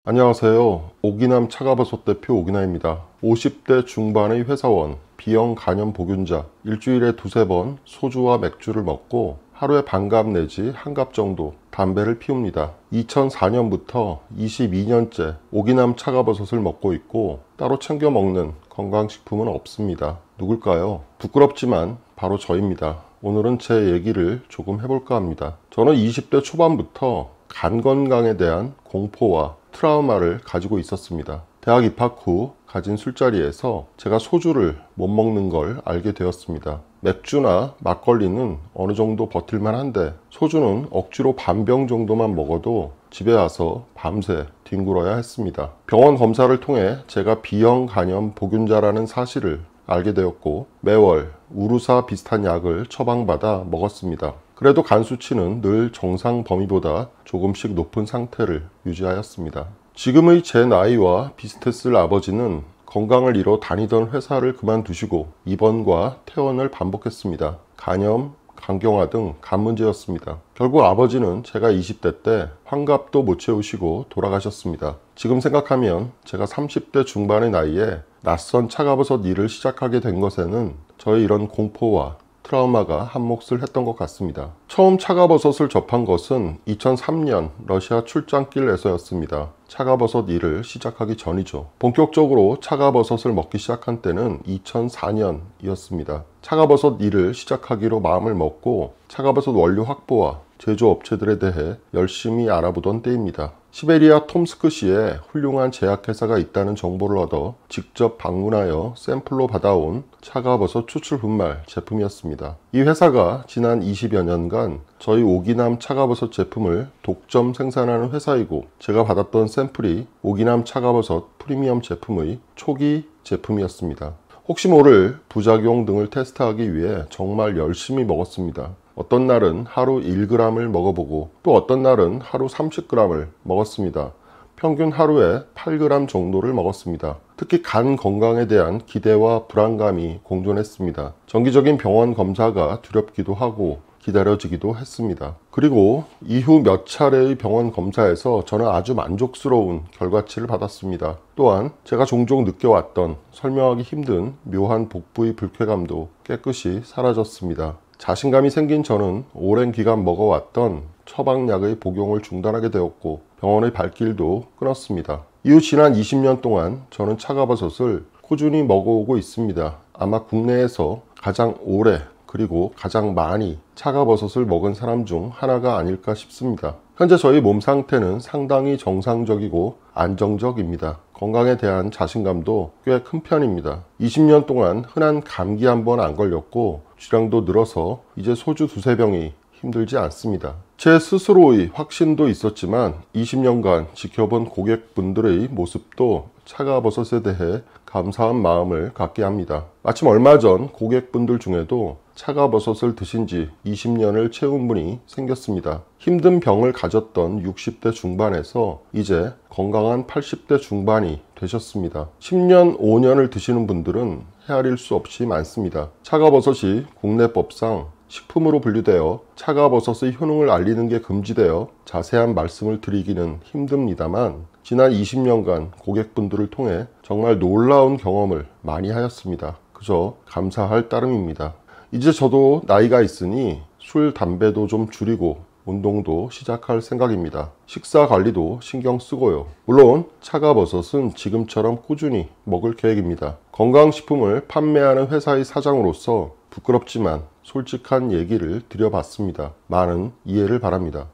안녕하세요. 오기남 차가버섯 대표 오기남입니다. 50대 중반의 회사원, B형 간염 보균자, 일주일에 두세 번 소주와 맥주를 먹고 하루에 반갑 내지 한갑 정도 담배를 피웁니다. 2004년부터 22년째 오기남 차가버섯을 먹고 있고 따로 챙겨 먹는 건강식품은 없습니다. 누굴까요? 부끄럽지만 바로 저입니다. 오늘은 제 얘기를 조금 해볼까 합니다. 저는 20대 초반부터 간 건강에 대한 공포와 트라우마를 가지고 있었습니다. 대학 입학 후 가진 술자리에서 제가 소주를 못 먹는 걸 알게 되었습니다. 맥주나 막걸리는 어느 정도 버틸만 한데 소주는 억지로 반병 정도만 먹어도 집에 와서 밤새 뒹굴어야 했습니다. 병원 검사를 통해 제가 B형 간염 보균자라는 사실을 알게 되었고 매월 우루사 비슷한 약을 처방받아 먹었습니다. 그래도 간 수치는 늘 정상 범위보다 조금씩 높은 상태를 유지하였습니다. 지금의 제 나이와 비슷했을 아버지는 건강을 잃어 다니던 회사를 그만두시고 입원과 퇴원을 반복했습니다. 간염, 간경화 등 간 문제였습니다. 결국 아버지는 제가 20대 때 환갑도 못 채우시고 돌아가셨습니다. 지금 생각하면 제가 30대 중반의 나이에 낯선 차가버섯 일을 시작하게 된 것에는 저의 이런 공포와 트라우마가 한몫을 했던 것 같습니다. 처음 차가버섯을 접한 것은 2003년 러시아 출장길에서였습니다. 차가버섯 일을 시작하기 전이죠. 본격적으로 차가버섯을 먹기 시작한 때는 2004년이었습니다. 차가버섯 일을 시작하기로 마음을 먹고 차가버섯 원료 확보와 제조업체들에 대해 열심히 알아보던 때입니다. 시베리아 톰스크시에 훌륭한 제약회사가 있다는 정보를 얻어 직접 방문하여 샘플로 받아온 차가버섯 추출 분말 제품이었습니다. 이 회사가 지난 20여 년간 저희 오기남 차가버섯 제품을 독점 생산하는 회사이고 제가 받았던 샘플이 오기남 차가버섯 프리미엄 제품의 초기 제품이었습니다. 혹시 모를 부작용 등을 테스트하기 위해 정말 열심히 먹었습니다. 어떤 날은 하루 1g을 먹어보고 또 어떤 날은 하루 30g을 먹었습니다. 평균 하루에 8g 정도를 먹었습니다. 특히 간 건강에 대한 기대와 불안감이 공존했습니다. 정기적인 병원 검사가 두렵기도 하고 기다려지기도 했습니다. 그리고 이후 몇 차례의 병원 검사에서 저는 아주 만족스러운 결과치를 받았습니다. 또한 제가 종종 느껴왔던 설명하기 힘든 묘한 복부의 불쾌감도 깨끗이 사라졌습니다. 자신감이 생긴 저는 오랜 기간 먹어왔던 처방약의 복용을 중단하게 되었고 병원의 발길도 끊었습니다. 이후 지난 20년 동안 저는 차가버섯을 꾸준히 먹어오고 있습니다. 아마 국내에서 가장 오래 그리고 가장 많이 차가버섯을 먹은 사람 중 하나가 아닐까 싶습니다. 현재 저희 몸 상태는 상당히 정상적이고 안정적입니다. 건강에 대한 자신감도 꽤 큰 편입니다. 20년 동안 흔한 감기 한 번 안 걸렸고 주량도 늘어서 이제 소주 두세 병이 힘들지 않습니다. 제 스스로의 확신도 있었지만 20년간 지켜본 고객분들의 모습도 차가버섯에 대해 감사한 마음을 갖게 합니다. 마침 얼마 전 고객분들 중에도 차가버섯을 드신 지 20년을 채운 분이 생겼습니다. 힘든 병을 가졌던 60대 중반에서 이제 건강한 80대 중반이 되셨습니다. 10년, 5년을 드시는 분들은 헤아릴 수 없이 많습니다. 차가버섯이 국내법상 식품으로 분류되어 차가버섯의 효능을 알리는 게 금지되어 자세한 말씀을 드리기는 힘듭니다만 지난 20년간 고객분들을 통해 정말 놀라운 경험을 많이 하였습니다. 그저 감사할 따름입니다. 이제 저도 나이가 있으니 술, 담배도 좀 줄이고 운동도 시작할 생각입니다. 식사 관리도 신경 쓰고요. 물론 차가버섯은 지금처럼 꾸준히 먹을 계획입니다. 건강식품을 판매하는 회사의 사장으로서 부끄럽지만 솔직한 얘기를 드려봤습니다. 많은 이해를 바랍니다.